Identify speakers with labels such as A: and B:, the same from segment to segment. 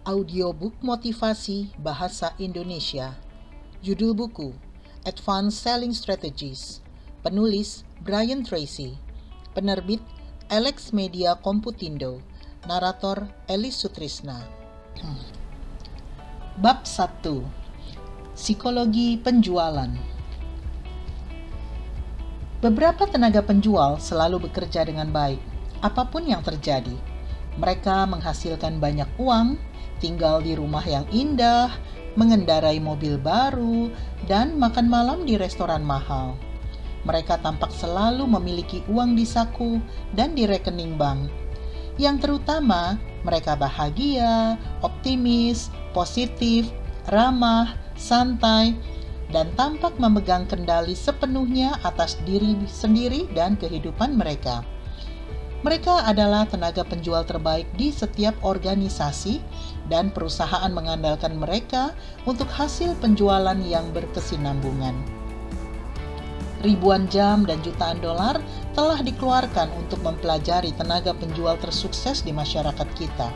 A: Audiobook motivasi bahasa Indonesia. Judul buku, Advanced Selling Strategies. Penulis, Brian Tracy. Penerbit, Alex Media Komputindo. Narator, Elis Sutrisna. Bab 1. Psikologi Penjualan. Beberapa tenaga penjual selalu bekerja dengan baik, apapun yang terjadi. Mereka menghasilkan banyak uang, tinggal di rumah yang indah, mengendarai mobil baru, dan makan malam di restoran mahal. Mereka tampak selalu memiliki uang di saku dan di rekening bank. Yang terutama, mereka bahagia, optimis, positif, ramah, santai, dan tampak memegang kendali sepenuhnya atas diri sendiri dan kehidupan mereka. Mereka adalah tenaga penjual terbaik di setiap organisasi, dan perusahaan mengandalkan mereka untuk hasil penjualan yang berkesinambungan. Ribuan jam dan jutaan dolar telah dikeluarkan untuk mempelajari tenaga penjual tersukses di masyarakat kita.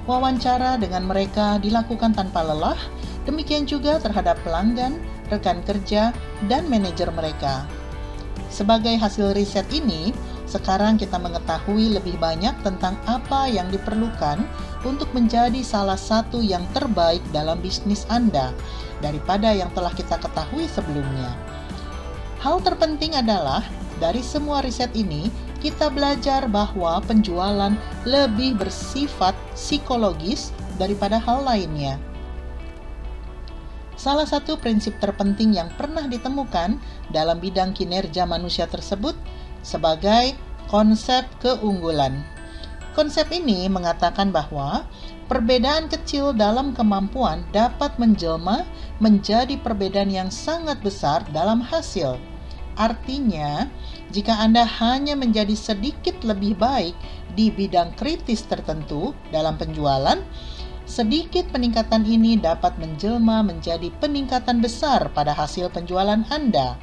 A: Wawancara dengan mereka dilakukan tanpa lelah, demikian juga terhadap pelanggan, rekan kerja, dan manajer mereka. Sebagai hasil riset ini, sekarang kita mengetahui lebih banyak tentang apa yang diperlukan untuk menjadi salah satu yang terbaik dalam bisnis Anda daripada yang telah kita ketahui sebelumnya. Hal terpenting adalah, dari semua riset ini, kita belajar bahwa penjualan lebih bersifat psikologis daripada hal lainnya. Salah satu prinsip terpenting yang pernah ditemukan dalam bidang kinerja manusia tersebut sebagai konsep keunggulan. Konsep ini mengatakan bahwa perbedaan kecil dalam kemampuan dapat menjelma menjadi perbedaan yang sangat besar dalam hasil. Artinya, jika Anda hanya menjadi sedikit lebih baik di bidang kritis tertentu dalam penjualan, sedikit peningkatan ini dapat menjelma menjadi peningkatan besar pada hasil penjualan Anda.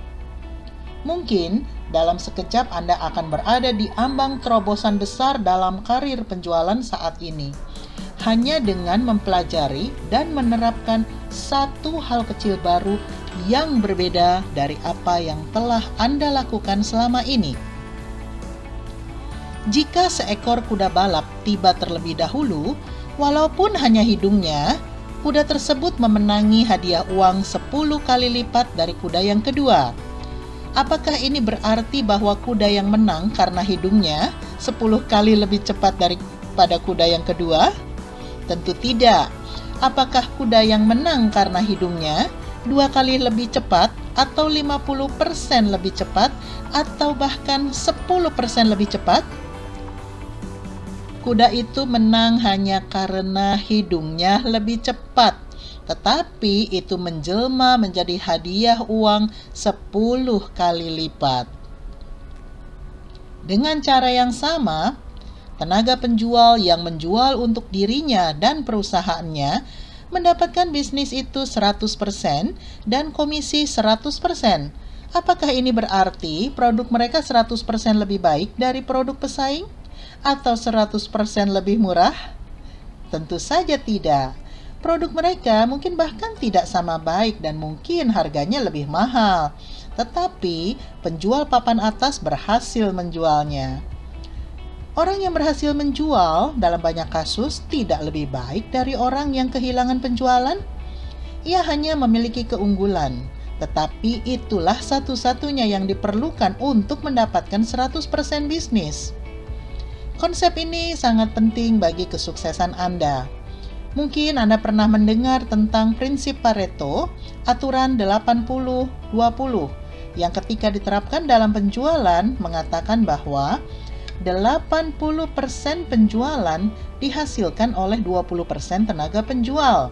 A: Mungkin dalam sekejap Anda akan berada di ambang terobosan besar dalam karir penjualan saat ini, hanya dengan mempelajari dan menerapkan satu hal kecil baru yang berbeda dari apa yang telah Anda lakukan selama ini. Jika seekor kuda balap tiba terlebih dahulu, walaupun hanya hidungnya, kuda tersebut memenangi hadiah uang 10 kali lipat dari kuda yang kedua. Apakah ini berarti bahwa kuda yang menang karena hidungnya 10 kali lebih cepat daripada kuda yang kedua? Tentu tidak. Apakah kuda yang menang karena hidungnya 2 kali lebih cepat, atau 50% lebih cepat, atau bahkan 10% lebih cepat? Kuda itu menang hanya karena hidungnya lebih cepat, tetapi itu menjelma menjadi hadiah uang 10 kali lipat. Dengan cara yang sama, tenaga penjual yang menjual untuk dirinya dan perusahaannya mendapatkan bisnis itu 100% dan komisi 100%. Apakah ini berarti produk mereka 100% lebih baik dari produk pesaing? Atau 100% lebih murah? Tentu saja tidak. Produk mereka mungkin bahkan tidak sama baik dan mungkin harganya lebih mahal. Tetapi penjual papan atas berhasil menjualnya. Orang yang berhasil menjual dalam banyak kasus tidak lebih baik dari orang yang kehilangan penjualan. Ia hanya memiliki keunggulan, tetapi itulah satu-satunya yang diperlukan untuk mendapatkan 100% bisnis. Konsep ini sangat penting bagi kesuksesan Anda. Mungkin Anda pernah mendengar tentang prinsip Pareto, aturan 80-20, yang ketika diterapkan dalam penjualan mengatakan bahwa 80% penjualan dihasilkan oleh 20% tenaga penjual.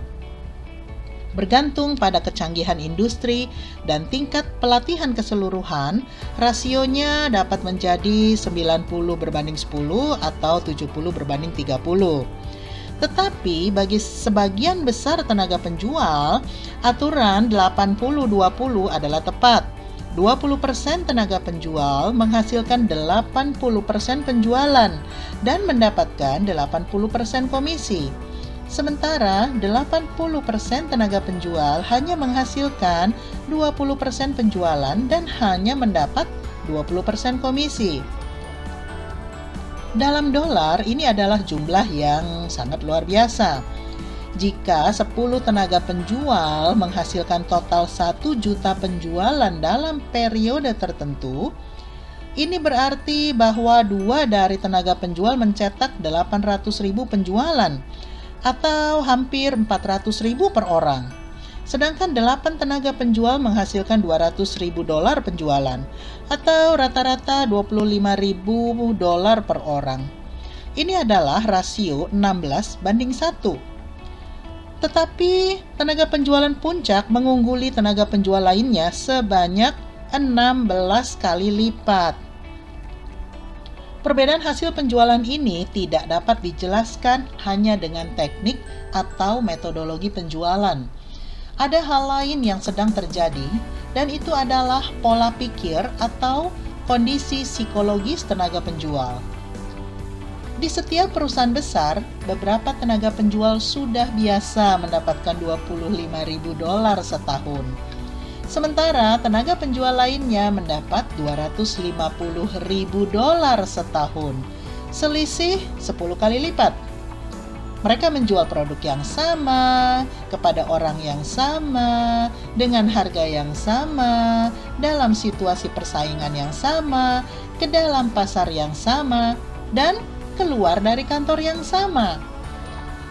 A: Bergantung pada kecanggihan industri dan tingkat pelatihan keseluruhan, rasionya dapat menjadi 90/10 atau 70/30. Tetapi bagi sebagian besar tenaga penjual, aturan 80-20 adalah tepat. 20% tenaga penjual menghasilkan 80% penjualan dan mendapatkan 80% komisi. Sementara 80% tenaga penjual hanya menghasilkan 20% penjualan dan hanya mendapat 20% komisi. Dalam dolar, ini adalah jumlah yang sangat luar biasa. Jika 10 tenaga penjual menghasilkan total 1 juta penjualan dalam periode tertentu, ini berarti bahwa 2 dari tenaga penjual mencetak 800.000 penjualan atau hampir 400.000 per orang. Sedangkan 8 tenaga penjual menghasilkan $200.000 penjualan atau rata-rata $25.000 per orang. Ini adalah rasio 16:1. Tetapi tenaga penjualan puncak mengungguli tenaga penjual lainnya sebanyak 16 kali lipat. Perbedaan hasil penjualan ini tidak dapat dijelaskan hanya dengan teknik atau metodologi penjualan. Ada hal lain yang sedang terjadi, dan itu adalah pola pikir atau kondisi psikologis tenaga penjual. Di setiap perusahaan besar, beberapa tenaga penjual sudah biasa mendapatkan $25.000 setahun. Sementara tenaga penjual lainnya mendapat $250.000 setahun, selisih 10 kali lipat. Mereka menjual produk yang sama, kepada orang yang sama, dengan harga yang sama, dalam situasi persaingan yang sama, ke dalam pasar yang sama, dan keluar dari kantor yang sama.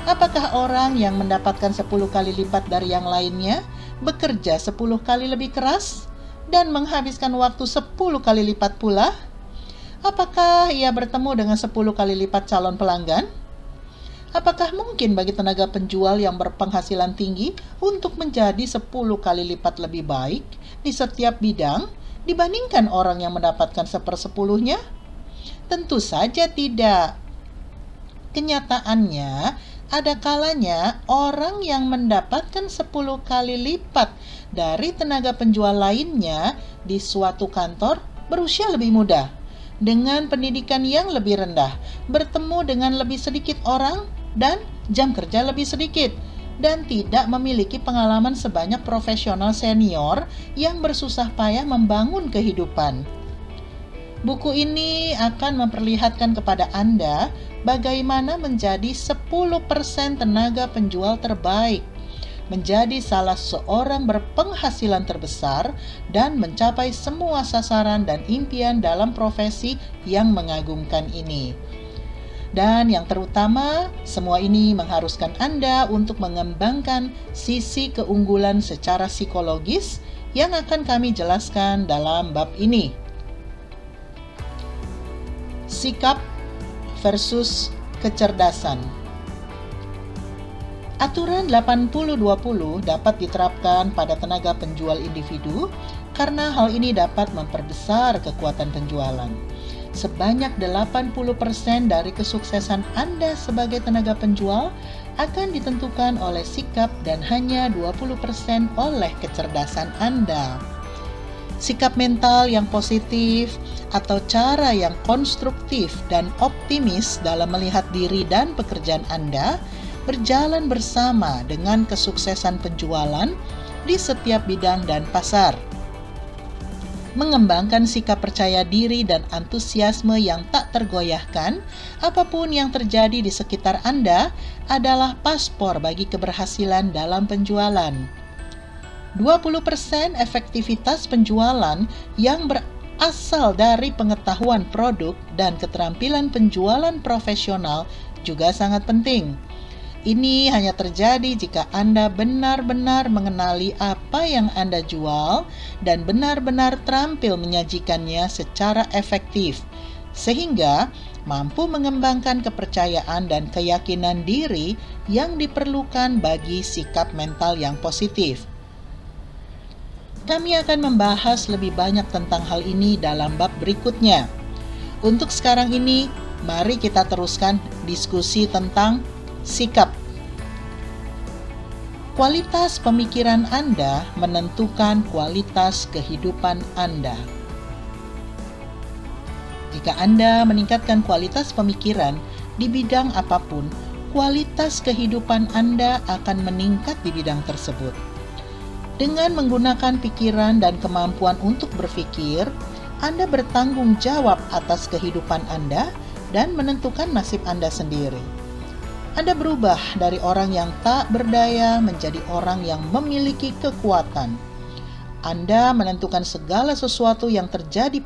A: Apakah orang yang mendapatkan 10 kali lipat dari yang lainnya bekerja 10 kali lebih keras dan menghabiskan waktu 10 kali lipat pula? Apakah ia bertemu dengan 10 kali lipat calon pelanggan? Apakah mungkin bagi tenaga penjual yang berpenghasilan tinggi untuk menjadi 10 kali lipat lebih baik di setiap bidang dibandingkan orang yang mendapatkan 1/10-nya? Tentu saja tidak. Kenyataannya, ada kalanya orang yang mendapatkan 10 kali lipat dari tenaga penjual lainnya di suatu kantor berusia lebih muda, dengan pendidikan yang lebih rendah, bertemu dengan lebih sedikit orang, dan jam kerja lebih sedikit, dan tidak memiliki pengalaman sebanyak profesional senior yang bersusah payah membangun kehidupan. Buku ini akan memperlihatkan kepada Anda bagaimana menjadi 10% tenaga penjual terbaik, menjadi salah seorang berpenghasilan terbesar, dan mencapai semua sasaran dan impian dalam profesi yang mengagumkan ini. Dan yang terutama, semua ini mengharuskan Anda untuk mengembangkan sisi keunggulan secara psikologis yang akan kami jelaskan dalam bab ini. Sikap versus kecerdasan. Aturan 80-20 dapat diterapkan pada tenaga penjual individu karena hal ini dapat memperbesar kekuatan penjualan. Sebanyak 80% dari kesuksesan Anda sebagai tenaga penjual akan ditentukan oleh sikap dan hanya 20% oleh kecerdasan Anda. Sikap mental yang positif atau cara yang konstruktif dan optimis dalam melihat diri dan pekerjaan Anda berjalan bersama dengan kesuksesan penjualan di setiap bidang dan pasar. Mengembangkan sikap percaya diri dan antusiasme yang tak tergoyahkan, apapun yang terjadi di sekitar Anda adalah paspor bagi keberhasilan dalam penjualan. 20% efektivitas penjualan yang berasal dari pengetahuan produk dan keterampilan penjualan profesional juga sangat penting. Ini hanya terjadi jika Anda benar-benar mengenali apa yang Anda jual dan benar-benar terampil menyajikannya secara efektif, sehingga mampu mengembangkan kepercayaan dan keyakinan diri yang diperlukan bagi sikap mental yang positif. Kami akan membahas lebih banyak tentang hal ini dalam bab berikutnya. Untuk sekarang ini, mari kita teruskan diskusi tentang sikap. Kualitas pemikiran Anda menentukan kualitas kehidupan Anda. Jika Anda meningkatkan kualitas pemikiran di bidang apapun, kualitas kehidupan Anda akan meningkat di bidang tersebut. Dengan menggunakan pikiran dan kemampuan untuk berpikir, Anda bertanggung jawab atas kehidupan Anda dan menentukan nasib Anda sendiri. Anda berubah dari orang yang tak berdaya menjadi orang yang memiliki kekuatan. Anda menentukan segala sesuatu yang terjadi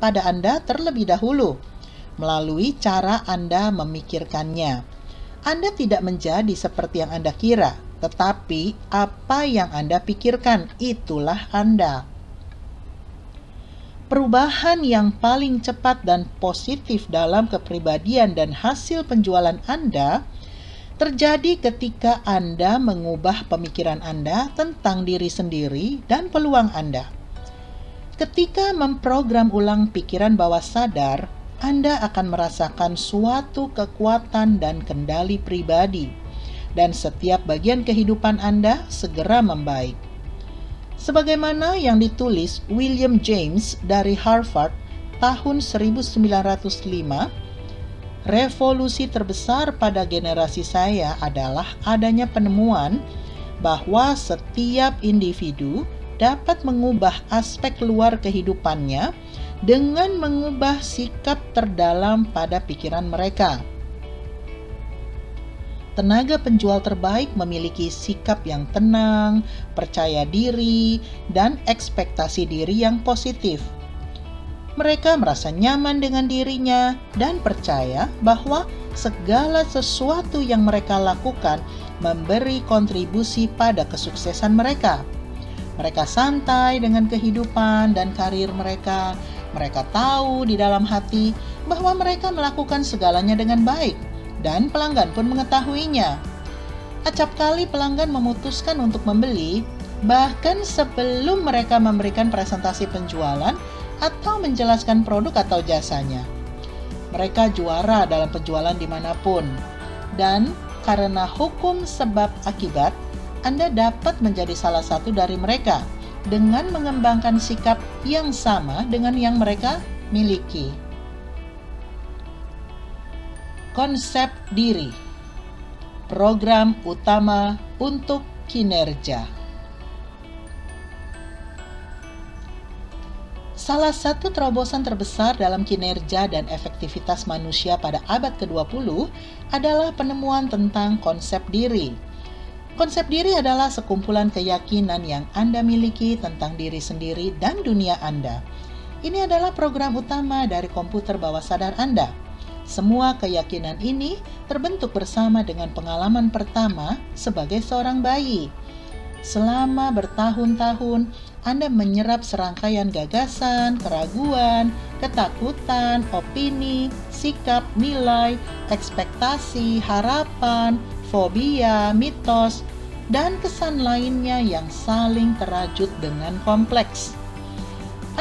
A: pada Anda terlebih dahulu, melalui cara Anda memikirkannya. Anda tidak menjadi seperti yang Anda kira, tetapi apa yang Anda pikirkan, itulah Anda. Perubahan yang paling cepat dan positif dalam kepribadian dan hasil penjualan Anda terjadi ketika Anda mengubah pemikiran Anda tentang diri sendiri dan peluang Anda. Ketika memprogram ulang pikiran bawah sadar, Anda akan merasakan suatu kekuatan dan kendali pribadi, dan setiap bagian kehidupan Anda segera membaik. Sebagaimana yang ditulis William James dari Harvard tahun 1905, revolusi terbesar pada generasi saya adalah adanya penemuan bahwa setiap individu dapat mengubah aspek luar kehidupannya dengan mengubah sikap terdalam pada pikiran mereka. Tenaga penjual terbaik memiliki sikap yang tenang, percaya diri, dan ekspektasi diri yang positif. Mereka merasa nyaman dengan dirinya dan percaya bahwa segala sesuatu yang mereka lakukan memberi kontribusi pada kesuksesan mereka. Mereka santai dengan kehidupan dan karir mereka. Mereka tahu di dalam hati bahwa mereka melakukan segalanya dengan baik, dan pelanggan pun mengetahuinya. Acap kali pelanggan memutuskan untuk membeli, bahkan sebelum mereka memberikan presentasi penjualan atau menjelaskan produk atau jasanya. Mereka juara dalam penjualan dimanapun, dan karena hukum sebab akibat, Anda dapat menjadi salah satu dari mereka dengan mengembangkan sikap yang sama dengan yang mereka miliki. Konsep diri, program utama untuk kinerja. Salah satu terobosan terbesar dalam kinerja dan efektivitas manusia pada abad ke-20 adalah penemuan tentang konsep diri. Konsep diri adalah sekumpulan keyakinan yang Anda miliki tentang diri sendiri dan dunia Anda. Ini adalah program utama dari komputer bawah sadar Anda. Semua keyakinan ini terbentuk bersama dengan pengalaman pertama sebagai seorang bayi. Selama bertahun-tahun, Anda menyerap serangkaian gagasan, keraguan, ketakutan, opini, sikap, nilai, ekspektasi, harapan, fobia, mitos, dan kesan lainnya yang saling terajut dengan kompleks.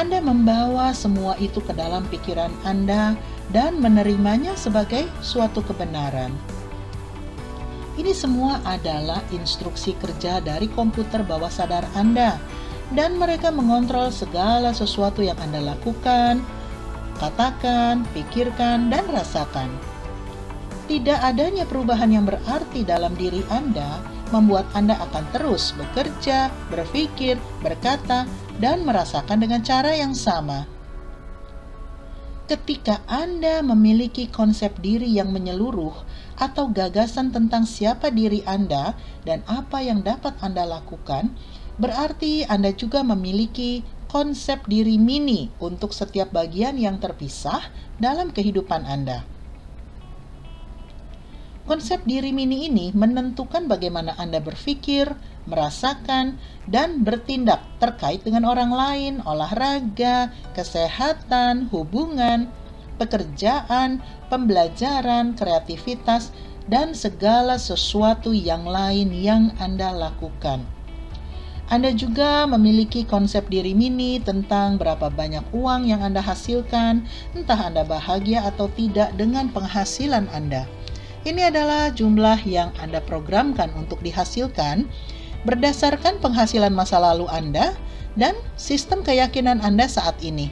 A: Anda membawa semua itu ke dalam pikiran Anda dan menerimanya sebagai suatu kebenaran. Ini semua adalah instruksi kerja dari komputer bawah sadar Anda, dan mereka mengontrol segala sesuatu yang Anda lakukan, katakan, pikirkan, dan rasakan. Tidak adanya perubahan yang berarti dalam diri Anda membuat Anda akan terus bekerja, berpikir, berkata, dan merasakan dengan cara yang sama. Ketika Anda memiliki konsep diri yang menyeluruh atau gagasan tentang siapa diri Anda dan apa yang dapat Anda lakukan, berarti Anda juga memiliki konsep diri mini untuk setiap bagian yang terpisah dalam kehidupan Anda. Konsep diri mini ini menentukan bagaimana Anda berpikir, merasakan, dan bertindak terkait dengan orang lain, olahraga, kesehatan, hubungan, pekerjaan, pembelajaran, kreativitas, dan segala sesuatu yang lain yang Anda lakukan. Anda juga memiliki konsep diri mini tentang berapa banyak uang yang Anda hasilkan, entah Anda bahagia atau tidak dengan penghasilan Anda. Ini adalah jumlah yang Anda programkan untuk dihasilkan berdasarkan penghasilan masa lalu Anda dan sistem keyakinan Anda saat ini.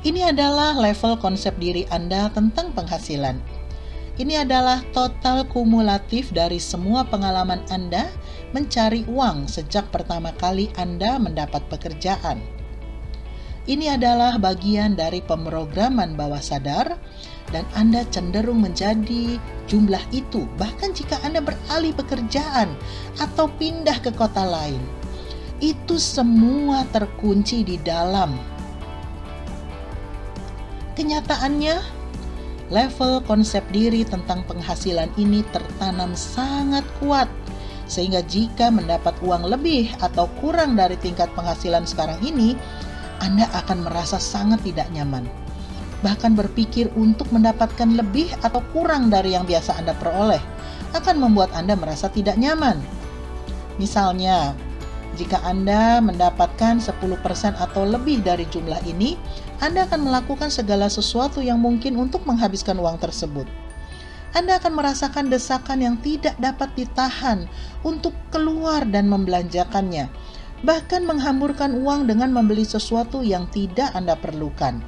A: Ini adalah level konsep diri Anda tentang penghasilan. Ini adalah total kumulatif dari semua pengalaman Anda mencari uang sejak pertama kali Anda mendapat pekerjaan. Ini adalah bagian dari pemrograman bawah sadar, dan Anda cenderung menjadi jumlah itu bahkan jika Anda beralih pekerjaan atau pindah ke kota lain. Itu semua terkunci di dalam. Kenyataannya, level konsep diri tentang penghasilan ini tertanam sangat kuat, sehingga jika mendapat uang lebih atau kurang dari tingkat penghasilan sekarang ini, Anda akan merasa sangat tidak nyaman. Bahkan berpikir untuk mendapatkan lebih atau kurang dari yang biasa Anda peroleh akan membuat Anda merasa tidak nyaman. Misalnya, jika Anda mendapatkan 10% atau lebih dari jumlah ini, Anda akan melakukan segala sesuatu yang mungkin untuk menghabiskan uang tersebut. Anda akan merasakan desakan yang tidak dapat ditahan untuk keluar dan membelanjakannya, bahkan menghamburkan uang dengan membeli sesuatu yang tidak Anda perlukan.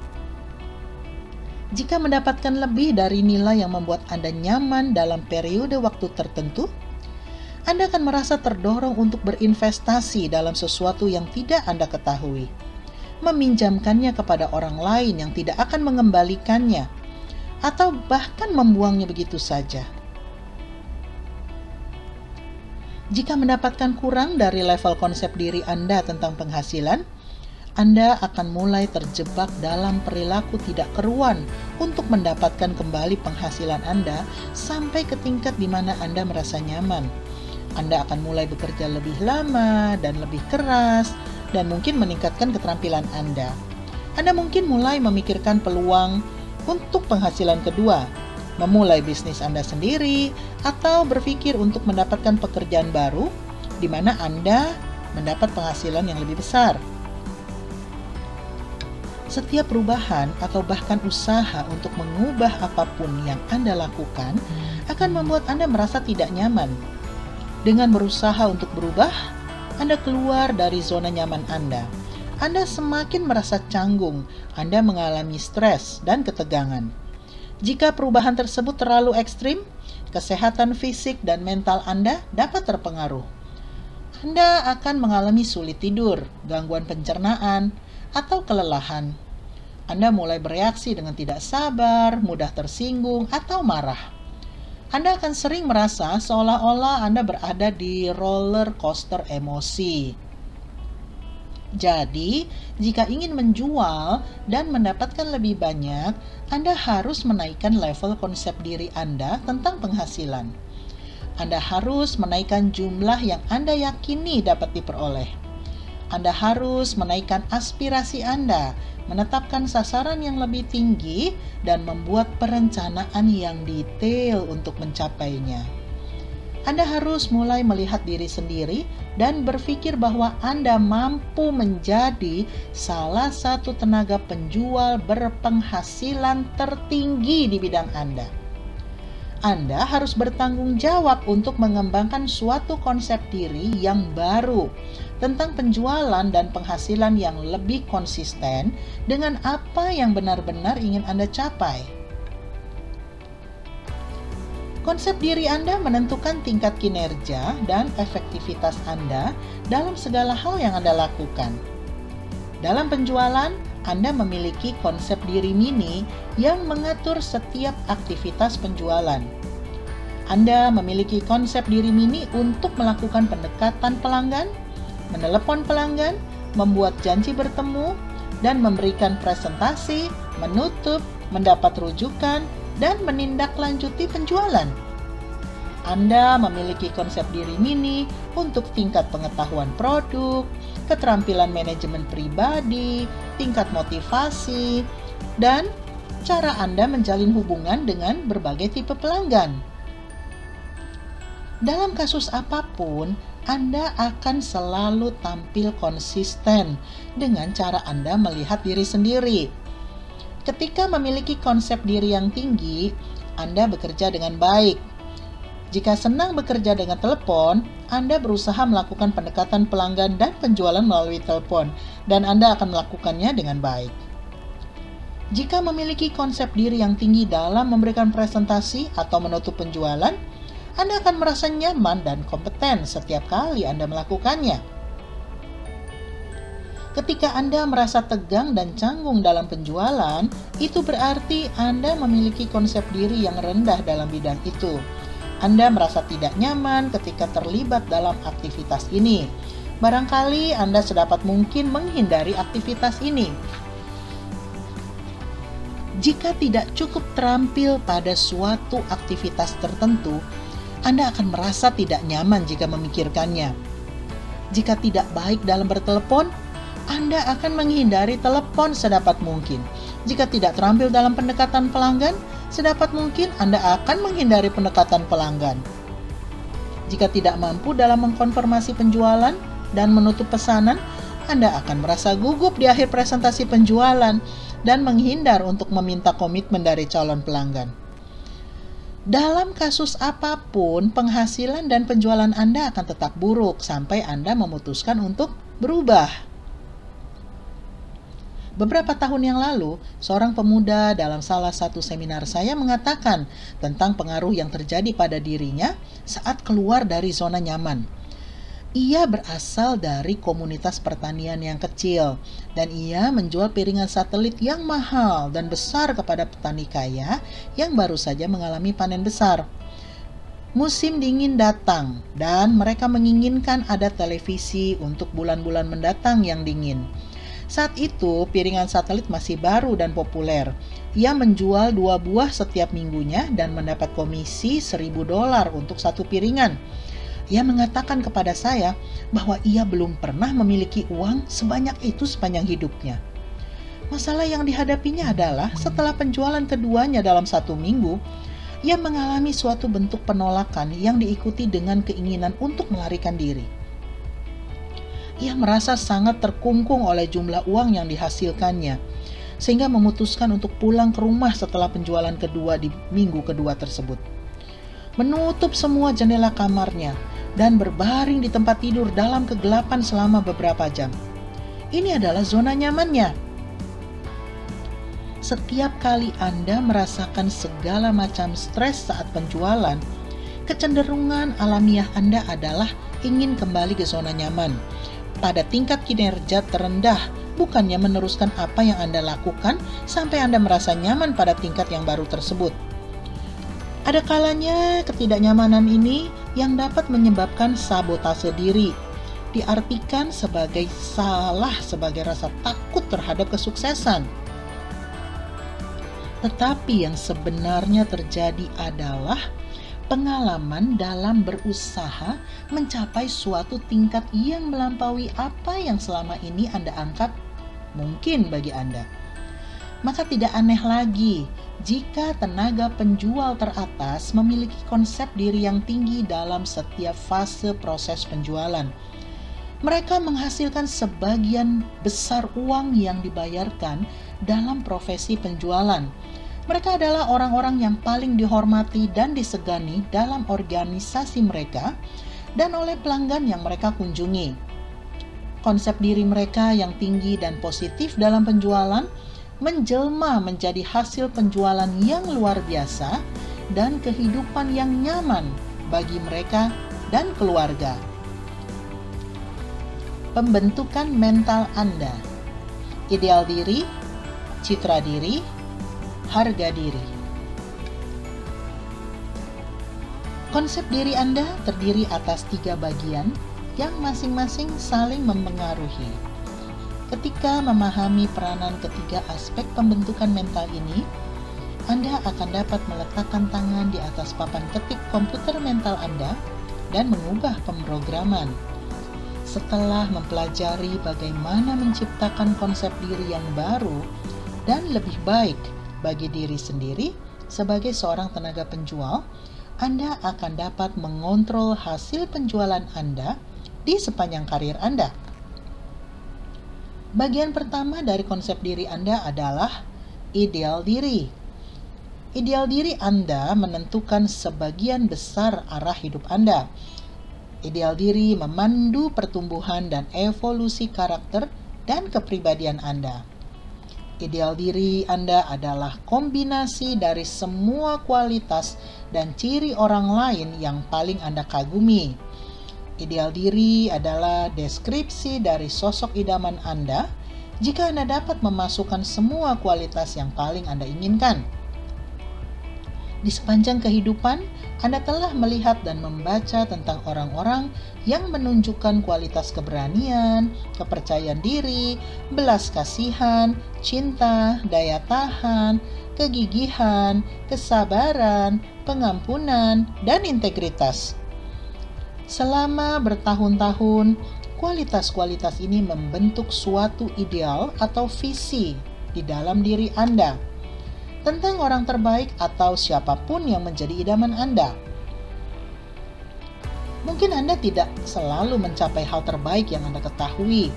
A: Jika mendapatkan lebih dari nilai yang membuat Anda nyaman dalam periode waktu tertentu, Anda akan merasa terdorong untuk berinvestasi dalam sesuatu yang tidak Anda ketahui, meminjamkannya kepada orang lain yang tidak akan mengembalikannya, atau bahkan membuangnya begitu saja. Jika mendapatkan kurang dari level konsep diri Anda tentang penghasilan, Anda akan mulai terjebak dalam perilaku tidak keruan untuk mendapatkan kembali penghasilan Anda sampai ke tingkat di mana Anda merasa nyaman. Anda akan mulai bekerja lebih lama dan lebih keras, dan mungkin meningkatkan keterampilan Anda. Anda mungkin mulai memikirkan peluang untuk penghasilan kedua, memulai bisnis Anda sendiri, atau berpikir untuk mendapatkan pekerjaan baru di mana Anda mendapat penghasilan yang lebih besar. Setiap perubahan atau bahkan usaha untuk mengubah apapun yang Anda lakukan akan membuat Anda merasa tidak nyaman. Dengan berusaha untuk berubah, Anda keluar dari zona nyaman Anda. Anda semakin merasa canggung, Anda mengalami stres dan ketegangan. Jika perubahan tersebut terlalu ekstrim, kesehatan fisik dan mental Anda dapat terpengaruh. Anda akan mengalami sulit tidur, gangguan pencernaan, atau kelelahan. Anda mulai bereaksi dengan tidak sabar, mudah tersinggung, atau marah. Anda akan sering merasa seolah-olah Anda berada di roller coaster emosi. Jadi, jika ingin menjual dan mendapatkan lebih banyak, Anda harus menaikkan level konsep diri Anda tentang penghasilan. Anda harus menaikkan jumlah yang Anda yakini dapat diperoleh. Anda harus menaikkan aspirasi Anda, menetapkan sasaran yang lebih tinggi, dan membuat perencanaan yang detail untuk mencapainya. Anda harus mulai melihat diri sendiri dan berpikir bahwa Anda mampu menjadi salah satu tenaga penjual berpenghasilan tertinggi di bidang Anda. Anda harus bertanggung jawab untuk mengembangkan suatu konsep diri yang baru tentang penjualan dan penghasilan yang lebih konsisten dengan apa yang benar-benar ingin Anda capai. Konsep diri Anda menentukan tingkat kinerja dan efektivitas Anda dalam segala hal yang Anda lakukan. Dalam penjualan, Anda memiliki konsep diri mini yang mengatur setiap aktivitas penjualan. Anda memiliki konsep diri mini untuk melakukan pendekatan pelanggan, menelepon pelanggan, membuat janji bertemu, dan memberikan presentasi, menutup, mendapat rujukan, dan menindaklanjuti penjualan. Anda memiliki konsep diri mini untuk tingkat pengetahuan produk, keterampilan manajemen pribadi, tingkat motivasi, dan cara Anda menjalin hubungan dengan berbagai tipe pelanggan. Dalam kasus apapun, Anda akan selalu tampil konsisten dengan cara Anda melihat diri sendiri. Ketika memiliki konsep diri yang tinggi, Anda bekerja dengan baik. Jika senang bekerja dengan telepon, Anda berusaha melakukan pendekatan pelanggan dan penjualan melalui telepon, dan Anda akan melakukannya dengan baik. Jika memiliki konsep diri yang tinggi dalam memberikan presentasi atau menutup penjualan, Anda akan merasa nyaman dan kompeten setiap kali Anda melakukannya. Ketika Anda merasa tegang dan canggung dalam penjualan, itu berarti Anda memiliki konsep diri yang rendah dalam bidang itu. Anda merasa tidak nyaman ketika terlibat dalam aktivitas ini. Barangkali Anda sedapat mungkin menghindari aktivitas ini. Jika tidak cukup terampil pada suatu aktivitas tertentu, Anda akan merasa tidak nyaman jika memikirkannya. Jika tidak baik dalam bertelepon, Anda akan menghindari telepon sedapat mungkin. Jika tidak terampil dalam pendekatan pelanggan, sedapat mungkin Anda akan menghindari pendekatan pelanggan. Jika tidak mampu dalam mengkonfirmasi penjualan dan menutup pesanan, Anda akan merasa gugup di akhir presentasi penjualan dan menghindar untuk meminta komitmen dari calon pelanggan. Dalam kasus apapun, penghasilan dan penjualan Anda akan tetap buruk sampai Anda memutuskan untuk berubah. Beberapa tahun yang lalu, seorang pemuda dalam salah satu seminar saya mengatakan tentang pengaruh yang terjadi pada dirinya saat keluar dari zona nyaman. Ia berasal dari komunitas pertanian yang kecil, dan ia menjual piringan satelit yang mahal dan besar kepada petani kaya yang baru saja mengalami panen besar. Musim dingin datang, dan mereka menginginkan ada televisi untuk bulan-bulan mendatang yang dingin. Saat itu, piringan satelit masih baru dan populer. Ia menjual 2 buah setiap minggunya dan mendapat komisi $1.000 untuk satu piringan. Ia mengatakan kepada saya bahwa ia belum pernah memiliki uang sebanyak itu sepanjang hidupnya. Masalah yang dihadapinya adalah setelah penjualan keduanya dalam 1 minggu, ia mengalami suatu bentuk penolakan yang diikuti dengan keinginan untuk melarikan diri. Ia merasa sangat terkungkung oleh jumlah uang yang dihasilkannya, sehingga memutuskan untuk pulang ke rumah setelah penjualan kedua di minggu kedua tersebut. Menutup semua jendela kamarnya dan berbaring di tempat tidur dalam kegelapan selama beberapa jam. Ini adalah zona nyamannya. Setiap kali Anda merasakan segala macam stres saat penjualan, kecenderungan alamiah Anda adalah ingin kembali ke zona nyaman, pada tingkat kinerja terendah, bukannya meneruskan apa yang Anda lakukan sampai Anda merasa nyaman pada tingkat yang baru tersebut. Ada kalanya ketidaknyamanan ini yang dapat menyebabkan sabotase diri, diartikan sebagai sebagai rasa takut terhadap kesuksesan. Tetapi yang sebenarnya terjadi adalah pengalaman dalam berusaha mencapai suatu tingkat yang melampaui apa yang selama ini Anda anggap mungkin bagi Anda. Maka tidak aneh lagi jika tenaga penjual teratas memiliki konsep diri yang tinggi dalam setiap fase proses penjualan. Mereka menghasilkan sebagian besar uang yang dibayarkan dalam profesi penjualan. Mereka adalah orang-orang yang paling dihormati dan disegani dalam organisasi mereka dan oleh pelanggan yang mereka kunjungi. Konsep diri mereka yang tinggi dan positif dalam penjualan menjelma menjadi hasil penjualan yang luar biasa dan kehidupan yang nyaman bagi mereka dan keluarga. Pembentukan mental Anda: ideal diri, citra diri, harga diri. Konsep diri Anda terdiri atas 3 bagian yang masing-masing saling mempengaruhi. Ketika memahami peranan ketiga aspek pembentukan mental ini, Anda akan dapat meletakkan tangan di atas papan ketik komputer mental Anda dan mengubah pemrograman. Setelah mempelajari bagaimana menciptakan konsep diri yang baru dan lebih baik bagi diri sendiri sebagai seorang tenaga penjual, Anda akan dapat mengontrol hasil penjualan Anda di sepanjang karir Anda. Bagian pertama dari konsep diri Anda adalah ideal diri. Ideal diri Anda menentukan sebagian besar arah hidup Anda. Ideal diri memandu pertumbuhan dan evolusi karakter dan kepribadian Anda. Ideal diri Anda adalah kombinasi dari semua kualitas dan ciri orang lain yang paling Anda kagumi. Ideal diri adalah deskripsi dari sosok idaman Anda jika Anda dapat memasukkan semua kualitas yang paling Anda inginkan. Di sepanjang kehidupan, Anda telah melihat dan membaca tentang orang-orang yang menunjukkan kualitas keberanian, kepercayaan diri, belas kasihan, cinta, daya tahan, kegigihan, kesabaran, pengampunan, dan integritas. Selama bertahun-tahun, kualitas-kualitas ini membentuk suatu ideal atau visi di dalam diri Anda tentang orang terbaik atau siapapun yang menjadi idaman Anda. Mungkin Anda tidak selalu mencapai hal terbaik yang Anda ketahui,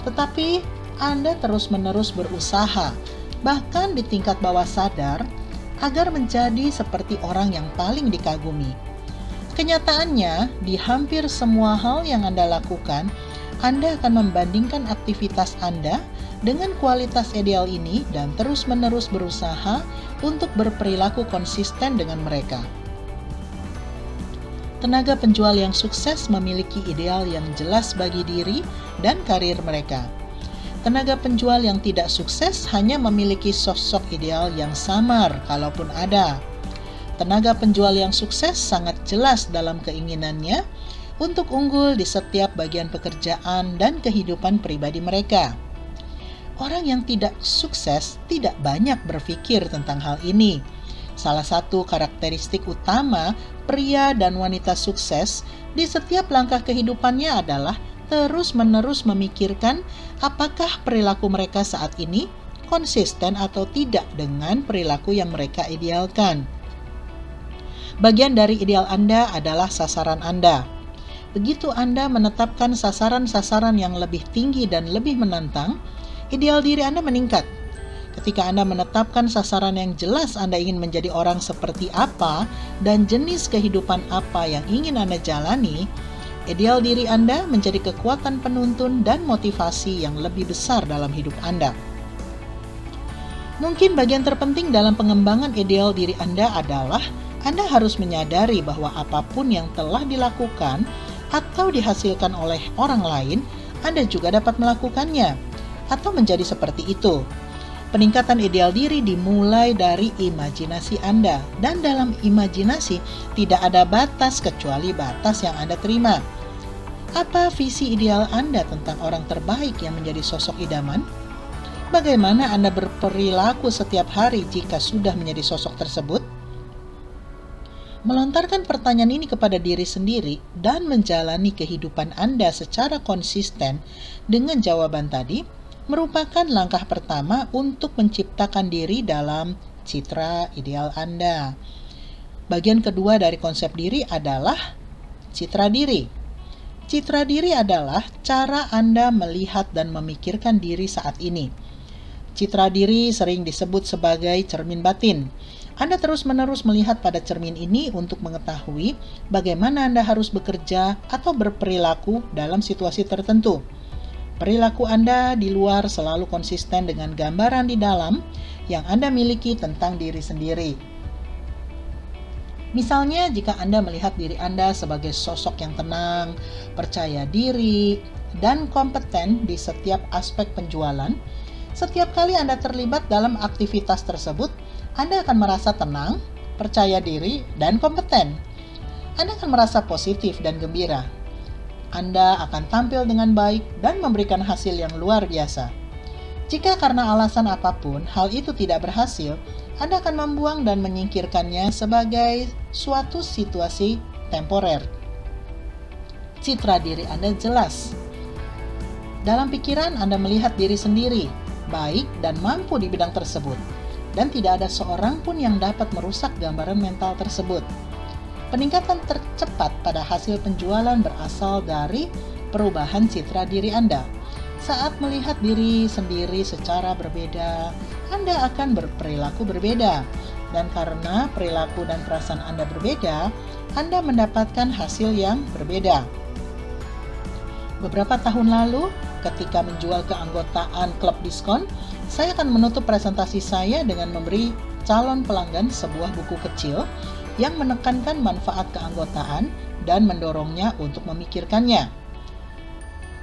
A: tetapi Anda terus-menerus berusaha, bahkan di tingkat bawah sadar, agar menjadi seperti orang yang paling dikagumi. Kenyataannya, di hampir semua hal yang Anda lakukan, Anda akan membandingkan aktivitas Anda dengan kualitas ideal ini dan terus-menerus berusaha untuk berperilaku konsisten dengan mereka. Tenaga penjual yang sukses memiliki ideal yang jelas bagi diri dan karir mereka. Tenaga penjual yang tidak sukses hanya memiliki sosok ideal yang samar, kalaupun ada. Tenaga penjual yang sukses sangat jelas dalam keinginannya untuk unggul di setiap bagian pekerjaan dan kehidupan pribadi mereka. Orang yang tidak sukses tidak banyak berpikir tentang hal ini. Salah satu karakteristik utama pria dan wanita sukses di setiap langkah kehidupannya adalah terus-menerus memikirkan apakah perilaku mereka saat ini konsisten atau tidak dengan perilaku yang mereka idealkan. Bagian dari ideal Anda adalah sasaran Anda. Begitu Anda menetapkan sasaran-sasaran yang lebih tinggi dan lebih menantang, ideal diri Anda meningkat. Ketika Anda menetapkan sasaran yang jelas Anda ingin menjadi orang seperti apa dan jenis kehidupan apa yang ingin Anda jalani, ideal diri Anda menjadi kekuatan penuntun dan motivasi yang lebih besar dalam hidup Anda. Mungkin bagian terpenting dalam pengembangan ideal diri Anda adalah Anda harus menyadari bahwa apapun yang telah dilakukan atau dihasilkan oleh orang lain, Anda juga dapat melakukannya atau menjadi seperti itu. Peningkatan ideal diri dimulai dari imajinasi Anda, dan dalam imajinasi tidak ada batas kecuali batas yang Anda terima. Apa visi ideal Anda tentang orang terbaik yang menjadi sosok idaman? Bagaimana Anda berperilaku setiap hari jika sudah menjadi sosok tersebut? Melontarkan pertanyaan ini kepada diri sendiri dan menjalani kehidupan Anda secara konsisten dengan jawaban tadi merupakan langkah pertama untuk menciptakan diri dalam citra ideal Anda. Bagian kedua dari konsep diri adalah citra diri. Citra diri adalah cara Anda melihat dan memikirkan diri saat ini. Citra diri sering disebut sebagai cermin batin. Anda terus-menerus melihat pada cermin ini untuk mengetahui bagaimana Anda harus bekerja atau berperilaku dalam situasi tertentu. Perilaku Anda di luar selalu konsisten dengan gambaran di dalam yang Anda miliki tentang diri sendiri. Misalnya, jika Anda melihat diri Anda sebagai sosok yang tenang, percaya diri, dan kompeten di setiap aspek penjualan, setiap kali Anda terlibat dalam aktivitas tersebut, Anda akan merasa tenang, percaya diri, dan kompeten. Anda akan merasa positif dan gembira. Anda akan tampil dengan baik dan memberikan hasil yang luar biasa. Jika karena alasan apapun hal itu tidak berhasil, Anda akan membuang dan menyingkirkannya sebagai suatu situasi temporer. Citra diri Anda jelas. Dalam pikiran Anda melihat diri sendiri, baik dan mampu di bidang tersebut, dan tidak ada seorang pun yang dapat merusak gambaran mental tersebut. Peningkatan tercepat pada hasil penjualan berasal dari perubahan citra diri Anda. Saat melihat diri sendiri secara berbeda, Anda akan berperilaku berbeda. Dan karena perilaku dan perasaan Anda berbeda, Anda mendapatkan hasil yang berbeda. Beberapa tahun lalu, ketika menjual keanggotaan klub diskon, Saya akan menutup presentasi saya dengan memberi calon pelanggan sebuah buku kecil yang menekankan manfaat keanggotaan dan mendorongnya untuk memikirkannya.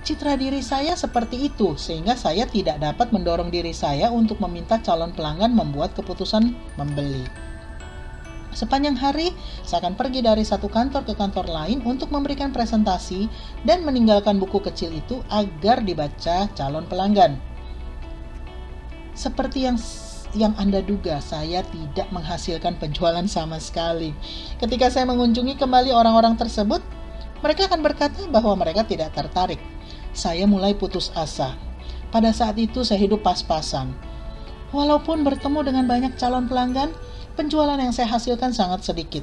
A: Citra diri saya seperti itu, sehingga saya tidak dapat mendorong diri saya untuk meminta calon pelanggan membuat keputusan membeli. Sepanjang hari, saya akan pergi dari satu kantor ke kantor lain untuk memberikan presentasi dan meninggalkan buku kecil itu agar dibaca calon pelanggan. Seperti yang Anda duga, saya tidak menghasilkan penjualan sama sekali. Ketika saya mengunjungi kembali orang-orang tersebut, mereka akan berkata bahwa mereka tidak tertarik. Saya mulai putus asa. Pada saat itu saya hidup pas-pasan. Walaupun bertemu dengan banyak calon pelanggan, penjualan yang saya hasilkan sangat sedikit.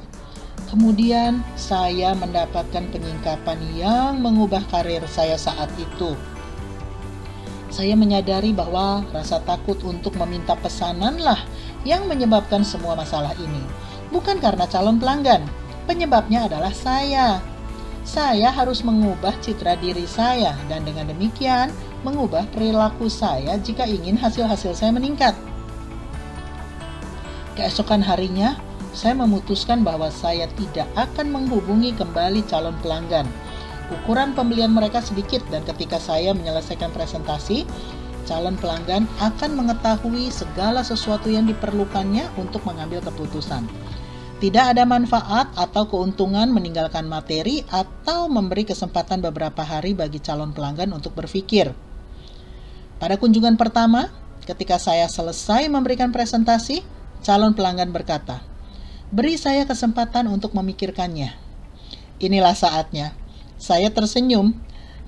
A: Kemudian saya mendapatkan penyingkapan yang mengubah karir saya saat itu. Saya menyadari bahwa rasa takut untuk meminta pesananlah yang menyebabkan semua masalah ini. Bukan karena calon pelanggan, penyebabnya adalah saya. Saya harus mengubah citra diri saya dan dengan demikian mengubah perilaku saya jika ingin hasil-hasil saya meningkat. Keesokan harinya, saya memutuskan bahwa saya tidak akan menghubungi kembali calon pelanggan. Ukuran pembelian mereka sedikit dan ketika saya menyelesaikan presentasi, calon pelanggan akan mengetahui segala sesuatu yang diperlukannya untuk mengambil keputusan. Tidak ada manfaat atau keuntungan meninggalkan materi atau memberi kesempatan beberapa hari bagi calon pelanggan untuk berpikir. Pada kunjungan pertama, ketika saya selesai memberikan presentasi, calon pelanggan berkata, "Beri saya kesempatan untuk memikirkannya." Inilah saatnya. Saya tersenyum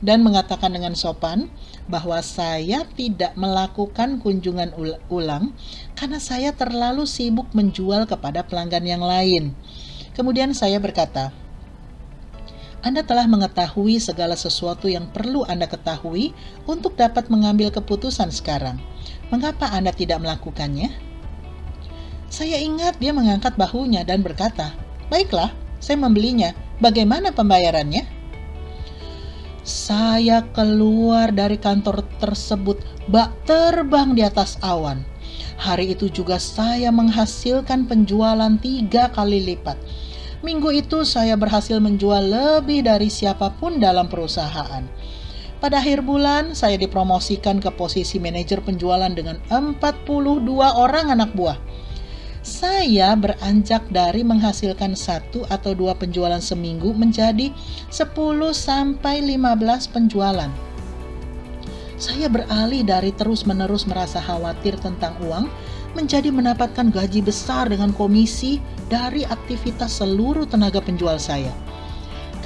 A: dan mengatakan dengan sopan bahwa saya tidak melakukan kunjungan ulang karena saya terlalu sibuk menjual kepada pelanggan yang lain. Kemudian saya berkata, "Anda telah mengetahui segala sesuatu yang perlu Anda ketahui untuk dapat mengambil keputusan sekarang. Mengapa Anda tidak melakukannya?" Saya ingat dia mengangkat bahunya dan berkata, "Baiklah, saya membelinya. Bagaimana pembayarannya?" Saya keluar dari kantor tersebut bak terbang di atas awan. Hari itu juga saya menghasilkan penjualan 3 kali lipat. Minggu itu saya berhasil menjual lebih dari siapapun dalam perusahaan. Pada akhir bulan, saya dipromosikan ke posisi manajer penjualan dengan 42 orang anak buah. Saya beranjak dari menghasilkan 1 atau 2 penjualan seminggu menjadi 10-15 penjualan. Saya beralih dari terus-menerus merasa khawatir tentang uang menjadi mendapatkan gaji besar dengan komisi dari aktivitas seluruh tenaga penjual saya.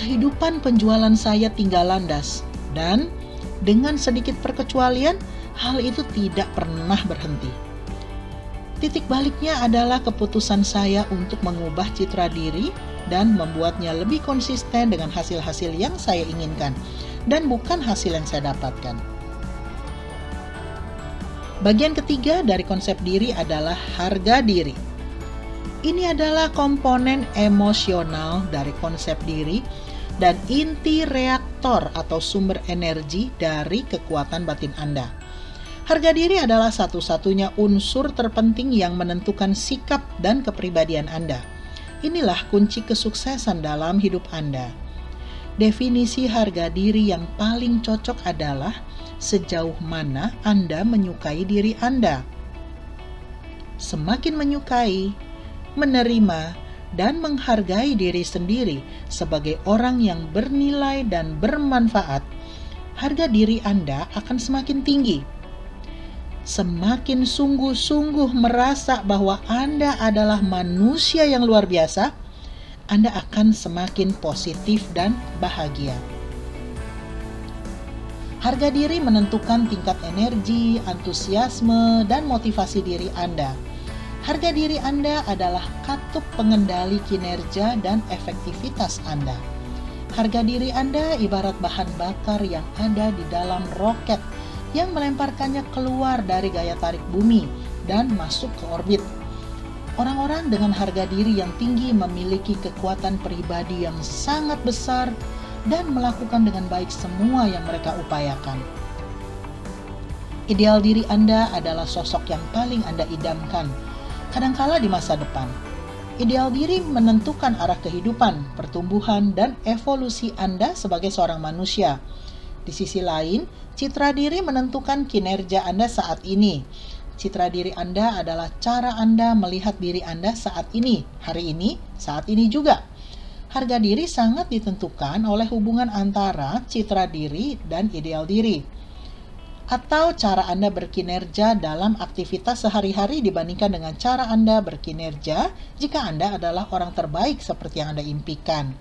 A: Kehidupan penjualan saya tinggal landas dan dengan sedikit perkecualian, hal itu tidak pernah berhenti. Titik baliknya adalah keputusan saya untuk mengubah citra diri dan membuatnya lebih konsisten dengan hasil-hasil yang saya inginkan dan bukan hasil yang saya dapatkan. Bagian ketiga dari konsep diri adalah harga diri. Ini adalah komponen emosional dari konsep diri dan inti reaktor atau sumber energi dari kekuatan batin Anda. Harga diri adalah satu-satunya unsur terpenting yang menentukan sikap dan kepribadian Anda. Inilah kunci kesuksesan dalam hidup Anda. Definisi harga diri yang paling cocok adalah sejauh mana Anda menyukai diri Anda. Semakin menyukai, menerima, dan menghargai diri sendiri sebagai orang yang bernilai dan bermanfaat, harga diri Anda akan semakin tinggi. Semakin sungguh-sungguh merasa bahwa Anda adalah manusia yang luar biasa, Anda akan semakin positif dan bahagia. Harga diri menentukan tingkat energi, antusiasme, dan motivasi diri Anda. Harga diri Anda adalah katup pengendali kinerja dan efektivitas Anda. Harga diri Anda ibarat bahan bakar yang ada di dalam roket yang melemparkannya keluar dari gaya tarik bumi dan masuk ke orbit. Orang-orang dengan harga diri yang tinggi memiliki kekuatan pribadi yang sangat besar dan melakukan dengan baik semua yang mereka upayakan. Ideal diri Anda adalah sosok yang paling Anda idamkan, kadangkala di masa depan. Ideal diri menentukan arah kehidupan, pertumbuhan, dan evolusi Anda sebagai seorang manusia. Di sisi lain, citra diri menentukan kinerja Anda saat ini. Citra diri Anda adalah cara Anda melihat diri Anda saat ini, hari ini, saat ini juga. Harga diri sangat ditentukan oleh hubungan antara citra diri dan ideal diri, atau cara Anda berkinerja dalam aktivitas sehari-hari dibandingkan dengan cara Anda berkinerja jika Anda adalah orang terbaik seperti yang Anda impikan.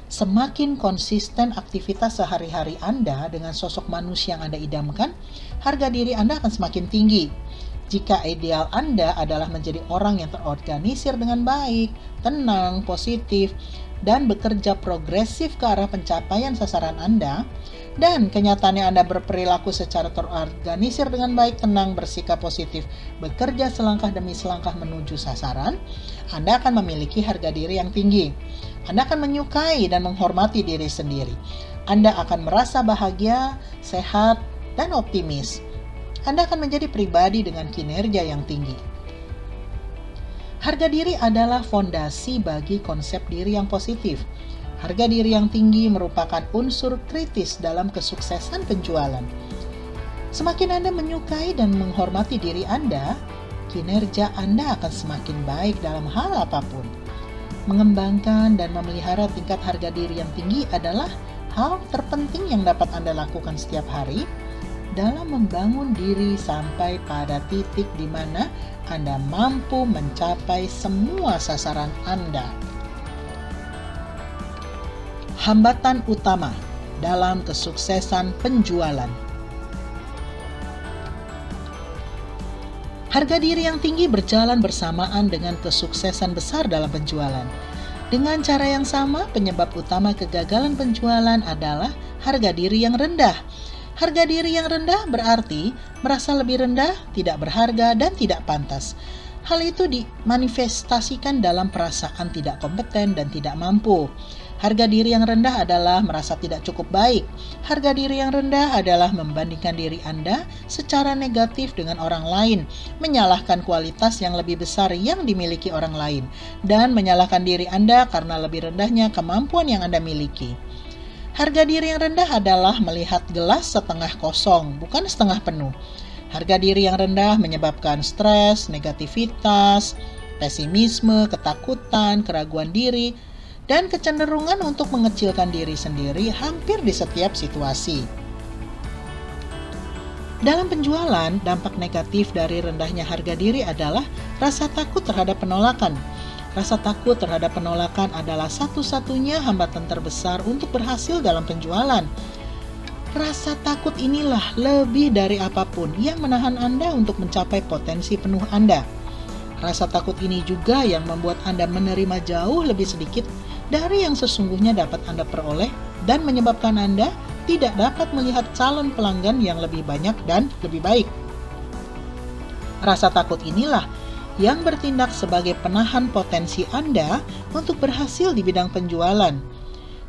A: Semakin konsisten aktivitas sehari-hari Anda dengan sosok manusia yang Anda idamkan, harga diri Anda akan semakin tinggi. Jika ideal Anda adalah menjadi orang yang terorganisir dengan baik, tenang, positif, dan bekerja progresif ke arah pencapaian sasaran Anda, dan kenyataannya Anda berperilaku secara terorganisir dengan baik, tenang, bersikap positif, bekerja selangkah demi selangkah menuju sasaran, Anda akan memiliki harga diri yang tinggi. Anda akan menyukai dan menghormati diri sendiri. Anda akan merasa bahagia, sehat, dan optimis. Anda akan menjadi pribadi dengan kinerja yang tinggi. Harga diri adalah fondasi bagi konsep diri yang positif. Harga diri yang tinggi merupakan unsur kritis dalam kesuksesan penjualan. Semakin Anda menyukai dan menghormati diri Anda, kinerja Anda akan semakin baik dalam hal apapun. Mengembangkan dan memelihara tingkat harga diri yang tinggi adalah hal terpenting yang dapat Anda lakukan setiap hari dalam membangun diri sampai pada titik di mana Anda mampu mencapai semua sasaran Anda. Hambatan utama dalam kesuksesan penjualan. Harga diri yang tinggi berjalan bersamaan dengan kesuksesan besar dalam penjualan. Dengan cara yang sama, penyebab utama kegagalan penjualan adalah harga diri yang rendah. Harga diri yang rendah berarti merasa lebih rendah, tidak berharga, dan tidak pantas. Hal itu dimanifestasikan dalam perasaan tidak kompeten dan tidak mampu. Harga diri yang rendah adalah merasa tidak cukup baik. Harga diri yang rendah adalah membandingkan diri Anda secara negatif dengan orang lain, menyalahkan kualitas yang lebih besar yang dimiliki orang lain, dan menyalahkan diri Anda karena lebih rendahnya kemampuan yang Anda miliki. Harga diri yang rendah adalah melihat gelas setengah kosong, bukan setengah penuh. Harga diri yang rendah menyebabkan stres, negativitas, pesimisme, ketakutan, keraguan diri, dan kecenderungan untuk mengecilkan diri sendiri hampir di setiap situasi. Dalam penjualan, dampak negatif dari rendahnya harga diri adalah rasa takut terhadap penolakan. Rasa takut terhadap penolakan adalah satu-satunya hambatan terbesar untuk berhasil dalam penjualan. Rasa takut inilah lebih dari apapun yang menahan Anda untuk mencapai potensi penuh Anda. Rasa takut ini juga yang membuat Anda menerima jauh lebih sedikit dari yang sesungguhnya dapat Anda peroleh dan menyebabkan Anda tidak dapat melihat calon pelanggan yang lebih banyak dan lebih baik. Rasa takut inilah yang bertindak sebagai penahan potensi Anda untuk berhasil di bidang penjualan.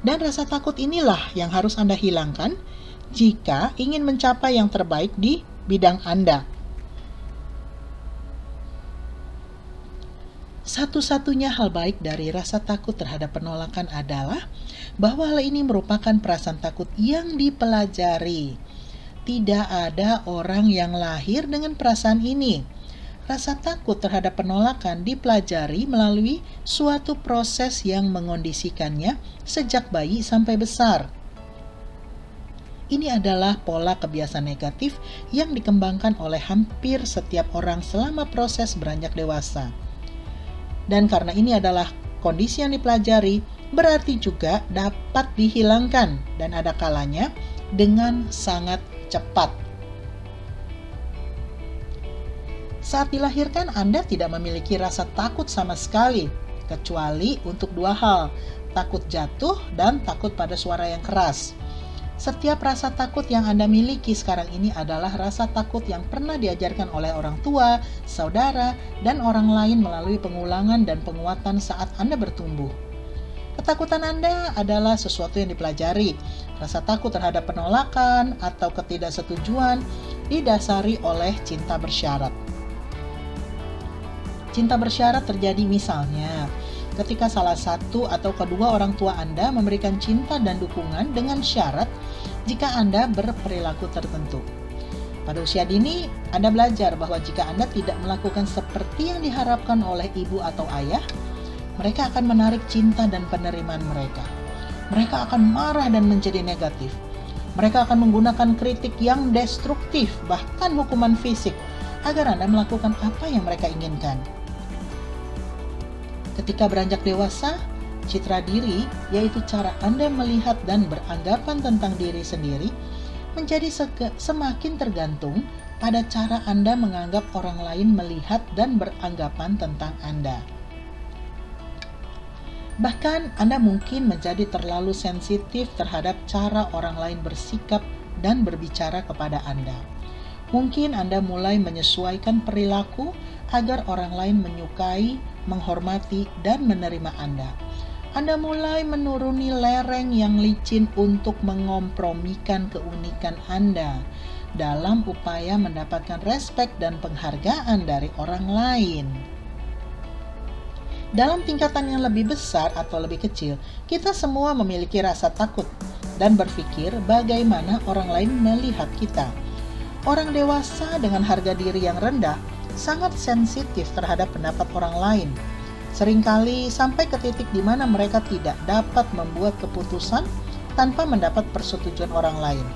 A: Dan rasa takut inilah yang harus Anda hilangkan jika ingin mencapai yang terbaik di bidang Anda. Satu-satunya hal baik dari rasa takut terhadap penolakan adalah bahwa hal ini merupakan perasaan takut yang dipelajari. Tidak ada orang yang lahir dengan perasaan ini. Rasa takut terhadap penolakan dipelajari melalui suatu proses yang mengondisikannya sejak bayi sampai besar. Ini adalah pola kebiasaan negatif yang dikembangkan oleh hampir setiap orang selama proses beranjak dewasa. Dan karena ini adalah kondisi yang dipelajari, berarti juga dapat dihilangkan dan ada kalanya dengan sangat cepat. Saat dilahirkan, Anda tidak memiliki rasa takut sama sekali, kecuali untuk dua hal, takut jatuh dan takut pada suara yang keras. Setiap rasa takut yang Anda miliki sekarang ini adalah rasa takut yang pernah diajarkan oleh orang tua, saudara, dan orang lain melalui pengulangan dan penguatan saat Anda bertumbuh. Ketakutan Anda adalah sesuatu yang dipelajari. Rasa takut terhadap penolakan atau ketidaksetujuan didasari oleh cinta bersyarat. Cinta bersyarat terjadi misalnya ketika salah satu atau kedua orang tua Anda memberikan cinta dan dukungan dengan syarat jika Anda berperilaku tertentu. Pada usia dini, Anda belajar bahwa jika Anda tidak melakukan seperti yang diharapkan oleh ibu atau ayah, mereka akan menarik cinta dan penerimaan mereka. Mereka akan marah dan menjadi negatif. Mereka akan menggunakan kritik yang destruktif, bahkan hukuman fisik, agar Anda melakukan apa yang mereka inginkan. Ketika beranjak dewasa, citra diri, yaitu cara Anda melihat dan beranggapan tentang diri sendiri, menjadi semakin tergantung pada cara Anda menganggap orang lain melihat dan beranggapan tentang Anda. Bahkan Anda mungkin menjadi terlalu sensitif terhadap cara orang lain bersikap dan berbicara kepada Anda. Mungkin Anda mulai menyesuaikan perilaku agar orang lain menyukai, menghormati, dan menerima Anda. Anda mulai menuruni lereng yang licin untuk mengompromikan keunikan Anda dalam upaya mendapatkan respek dan penghargaan dari orang lain. Dalam tingkatan yang lebih besar atau lebih kecil, kita semua memiliki rasa takut dan berpikir bagaimana orang lain melihat kita. Orang dewasa dengan harga diri yang rendah sangat sensitif terhadap pendapat orang lain. Seringkali sampai ke titik di mana mereka tidak dapat membuat keputusan tanpa mendapat persetujuan orang lain.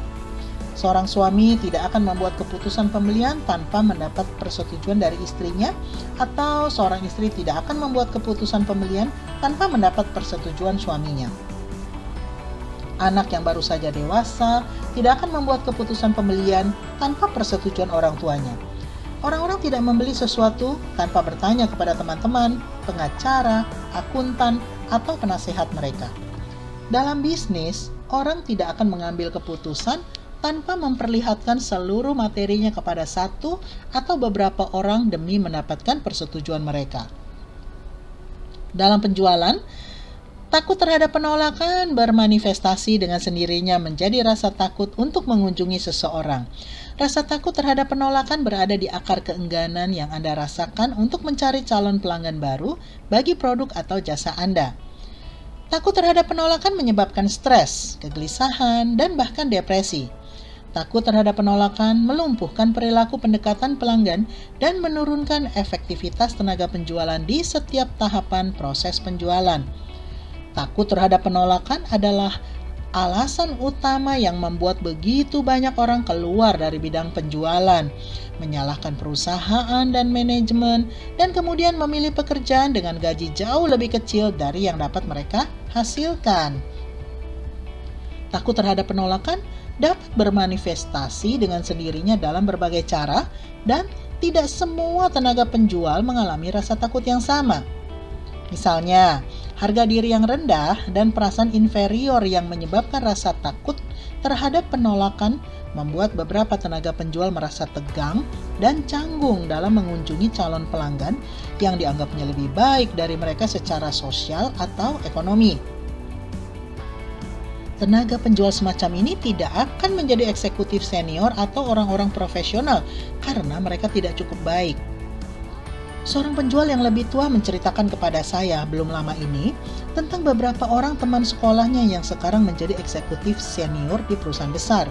A: Seorang suami tidak akan membuat keputusan pembelian tanpa mendapat persetujuan dari istrinya, atau seorang istri tidak akan membuat keputusan pembelian tanpa mendapat persetujuan suaminya. Anak yang baru saja dewasa tidak akan membuat keputusan pembelian tanpa persetujuan orang tuanya. Orang-orang tidak membeli sesuatu tanpa bertanya kepada teman-teman, pengacara, akuntan, atau penasehat mereka. Dalam bisnis, orang tidak akan mengambil keputusan tanpa memperlihatkan seluruh materinya kepada satu atau beberapa orang demi mendapatkan persetujuan mereka. Dalam penjualan, takut terhadap penolakan bermanifestasi dengan sendirinya menjadi rasa takut untuk mengunjungi seseorang. Rasa takut terhadap penolakan berada di akar keengganan yang Anda rasakan untuk mencari calon pelanggan baru bagi produk atau jasa Anda. Takut terhadap penolakan menyebabkan stres, kegelisahan, dan bahkan depresi. Takut terhadap penolakan melumpuhkan perilaku pendekatan pelanggan dan menurunkan efektivitas tenaga penjualan di setiap tahapan proses penjualan. Takut terhadap penolakan adalah alasan utama yang membuat begitu banyak orang keluar dari bidang penjualan, menyalahkan perusahaan dan manajemen, dan kemudian memilih pekerjaan dengan gaji jauh lebih kecil dari yang dapat mereka hasilkan. Takut terhadap penolakan dapat bermanifestasi dengan sendirinya dalam berbagai cara, dan tidak semua tenaga penjual mengalami rasa takut yang sama. Misalnya, harga diri yang rendah dan perasaan inferior yang menyebabkan rasa takut terhadap penolakan membuat beberapa tenaga penjual merasa tegang dan canggung dalam mengunjungi calon pelanggan yang dianggapnya lebih baik dari mereka secara sosial atau ekonomi. Tenaga penjual semacam ini tidak akan menjadi eksekutif senior atau orang-orang profesional karena mereka tidak cukup baik. Seorang penjual yang lebih tua menceritakan kepada saya belum lama ini tentang beberapa orang teman sekolahnya yang sekarang menjadi eksekutif senior di perusahaan besar.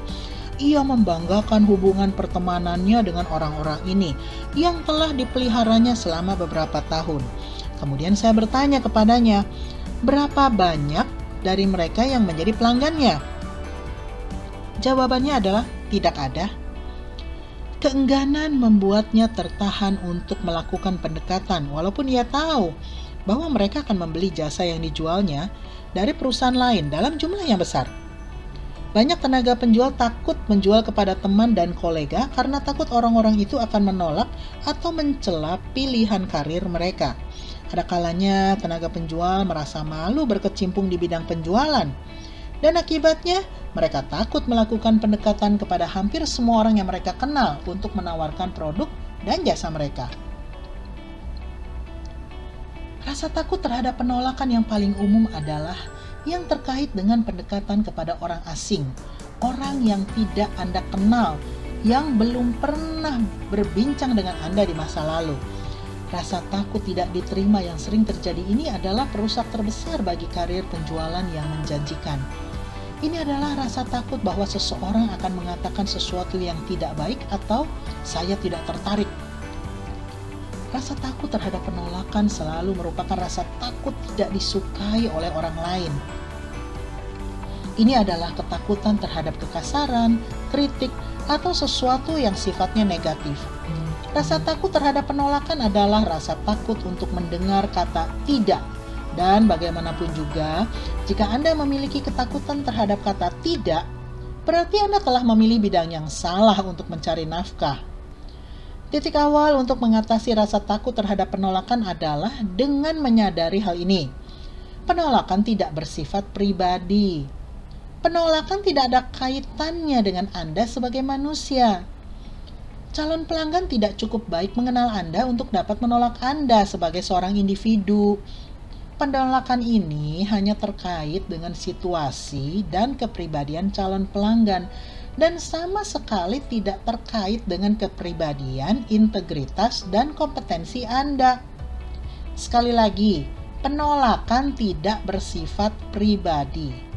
A: Ia membanggakan hubungan pertemanannya dengan orang-orang ini yang telah dipeliharanya selama beberapa tahun. Kemudian saya bertanya kepadanya, berapa banyak dari mereka yang menjadi pelanggannya? Jawabannya adalah tidak ada. Keengganan membuatnya tertahan untuk melakukan pendekatan walaupun ia tahu bahwa mereka akan membeli jasa yang dijualnya dari perusahaan lain dalam jumlah yang besar. Banyak tenaga penjual takut menjual kepada teman dan kolega karena takut orang-orang itu akan menolak atau mencela pilihan karir mereka. Ada kalanya tenaga penjual merasa malu berkecimpung di bidang penjualan, dan akibatnya mereka takut melakukan pendekatan kepada hampir semua orang yang mereka kenal untuk menawarkan produk dan jasa mereka. Rasa takut terhadap penolakan yang paling umum adalah yang terkait dengan pendekatan kepada orang asing, orang yang tidak Anda kenal, yang belum pernah berbincang dengan Anda di masa lalu. Rasa takut tidak diterima yang sering terjadi ini adalah perusak terbesar bagi karir penjualan yang menjanjikan. Ini adalah rasa takut bahwa seseorang akan mengatakan sesuatu yang tidak baik atau saya tidak tertarik. Rasa takut terhadap penolakan selalu merupakan rasa takut tidak disukai oleh orang lain. Ini adalah ketakutan terhadap kekasaran, kritik, atau sesuatu yang sifatnya negatif. Rasa takut terhadap penolakan adalah rasa takut untuk mendengar kata tidak. Dan bagaimanapun juga, jika Anda memiliki ketakutan terhadap kata tidak, berarti Anda telah memilih bidang yang salah untuk mencari nafkah. Titik awal untuk mengatasi rasa takut terhadap penolakan adalah dengan menyadari hal ini. Penolakan tidak bersifat pribadi. Penolakan tidak ada kaitannya dengan Anda sebagai manusia. Calon pelanggan tidak cukup baik mengenal Anda untuk dapat menolak Anda sebagai seorang individu. Penolakan ini hanya terkait dengan situasi dan kepribadian calon pelanggan dan sama sekali tidak terkait dengan kepribadian, integritas, dan kompetensi Anda. Sekali lagi, penolakan tidak bersifat pribadi.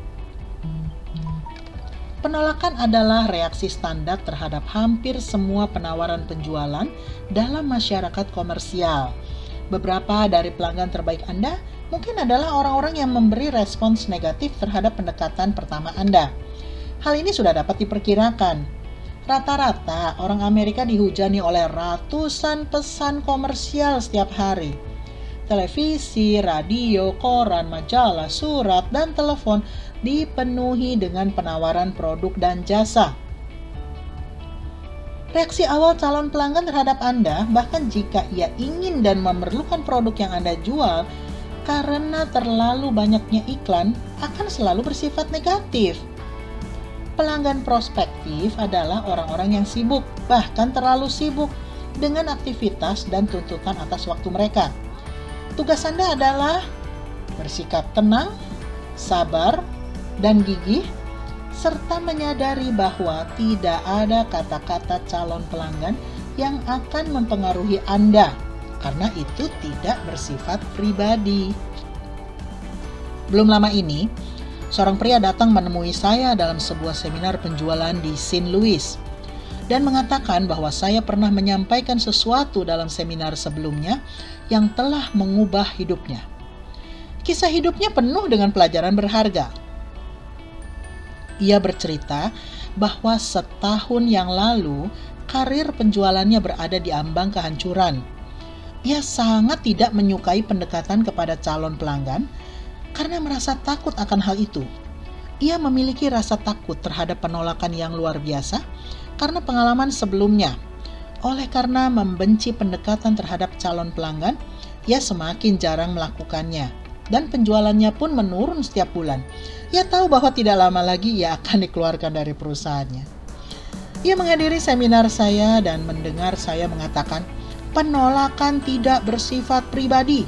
A: Penolakan adalah reaksi standar terhadap hampir semua penawaran penjualan dalam masyarakat komersial. Beberapa dari pelanggan terbaik Anda mungkin adalah orang-orang yang memberi respons negatif terhadap pendekatan pertama Anda. Hal ini sudah dapat diperkirakan. Rata-rata orang Amerika dihujani oleh ratusan pesan komersial setiap hari. Televisi, radio, koran, majalah, surat, dan telepon dipenuhi dengan penawaran produk dan jasa. Reaksi awal calon pelanggan terhadap Anda, bahkan jika ia ingin dan memerlukan produk yang Anda jual, karena terlalu banyaknya iklan, akan selalu bersifat negatif. Pelanggan prospektif adalah orang-orang yang sibuk, bahkan terlalu sibuk, dengan aktivitas dan tuntutan atas waktu mereka. Tugas Anda adalah bersikap tenang, sabar, dan gigih, serta menyadari bahwa tidak ada kata-kata calon pelanggan yang akan mempengaruhi Anda, karena itu tidak bersifat pribadi. Belum lama ini, seorang pria datang menemui saya dalam sebuah seminar penjualan di St. Louis dan mengatakan bahwa saya pernah menyampaikan sesuatu dalam seminar sebelumnya yang telah mengubah hidupnya. Kisah hidupnya penuh dengan pelajaran berharga. Ia bercerita bahwa setahun yang lalu karir penjualannya berada di ambang kehancuran. Ia sangat tidak menyukai pendekatan kepada calon pelanggan karena merasa takut akan hal itu. Ia memiliki rasa takut terhadap penolakan yang luar biasa karena pengalaman sebelumnya. Oleh karena membenci pendekatan terhadap calon pelanggan, ia semakin jarang melakukannya dan penjualannya pun menurun setiap bulan. Ia tahu bahwa tidak lama lagi ia akan dikeluarkan dari perusahaannya. Ia menghadiri seminar saya dan mendengar saya mengatakan, penolakan tidak bersifat pribadi.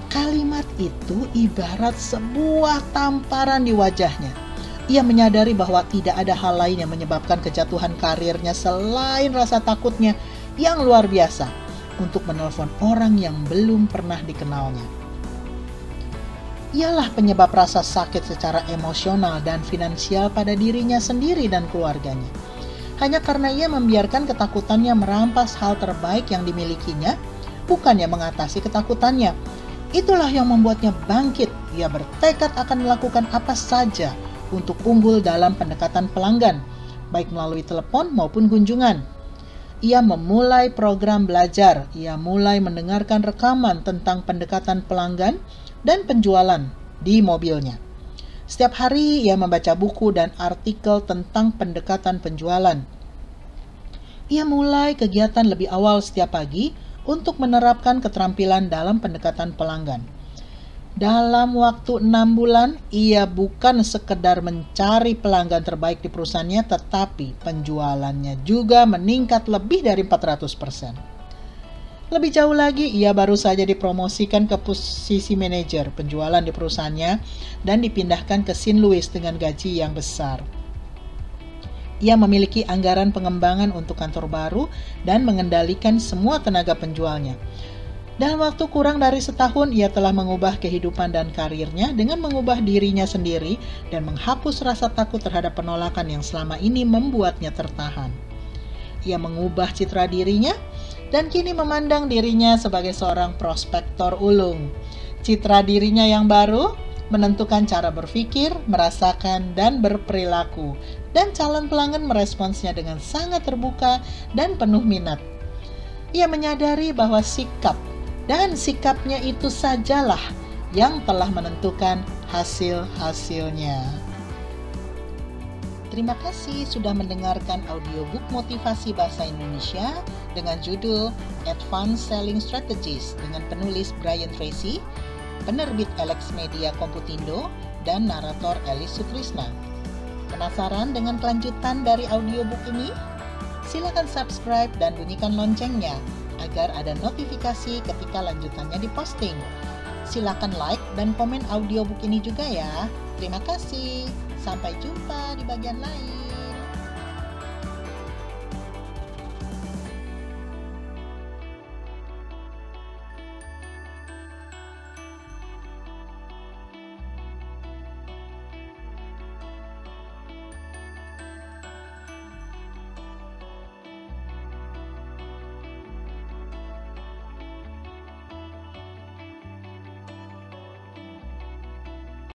A: Kalimat itu ibarat sebuah tamparan di wajahnya. Ia menyadari bahwa tidak ada hal lain yang menyebabkan kejatuhan karirnya selain rasa takutnya yang luar biasa untuk menelpon orang yang belum pernah dikenalnya. Ialah penyebab rasa sakit secara emosional dan finansial pada dirinya sendiri dan keluarganya. Hanya karena ia membiarkan ketakutannya merampas hal terbaik yang dimilikinya, bukannya mengatasi ketakutannya. Itulah yang membuatnya bangkit. Ia bertekad akan melakukan apa saja untuk unggul dalam pendekatan pelanggan, baik melalui telepon maupun kunjungan. Ia memulai program belajar. Ia mulai mendengarkan rekaman tentang pendekatan pelanggan dan penjualan di mobilnya. Setiap hari ia membaca buku dan artikel tentang pendekatan penjualan. Ia mulai kegiatan lebih awal setiap pagi untuk menerapkan keterampilan dalam pendekatan pelanggan. Dalam waktu 6 bulan, ia bukan sekedar mencari pelanggan terbaik di perusahaannya, tetapi penjualannya juga meningkat lebih dari 400%. Lebih jauh lagi, ia baru saja dipromosikan ke posisi manajer penjualan di perusahaannya dan dipindahkan ke St. Louis dengan gaji yang besar. Ia memiliki anggaran pengembangan untuk kantor baru dan mengendalikan semua tenaga penjualnya. Dalam waktu kurang dari setahun, ia telah mengubah kehidupan dan karirnya dengan mengubah dirinya sendiri dan menghapus rasa takut terhadap penolakan yang selama ini membuatnya tertahan. Ia mengubah citra dirinya dan kini memandang dirinya sebagai seorang prospektor ulung. Citra dirinya yang baru menentukan cara berpikir, merasakan, dan berperilaku, dan calon pelanggan meresponsnya dengan sangat terbuka dan penuh minat. Ia menyadari bahwa sikapnya itu sajalah yang telah menentukan hasil-hasilnya. Terima kasih sudah mendengarkan audiobook motivasi bahasa Indonesia dengan judul Advanced Selling Strategies dengan penulis Brian Tracy, penerbit Alex Media Komputindo, dan narator Elis Sutrisna. Penasaran dengan kelanjutan dari audiobook ini? Silakan subscribe dan bunyikan loncengnya agar ada notifikasi ketika lanjutannya diposting. Silakan like dan komen audiobook ini juga ya. Terima kasih. Sampai jumpa di bagian lain.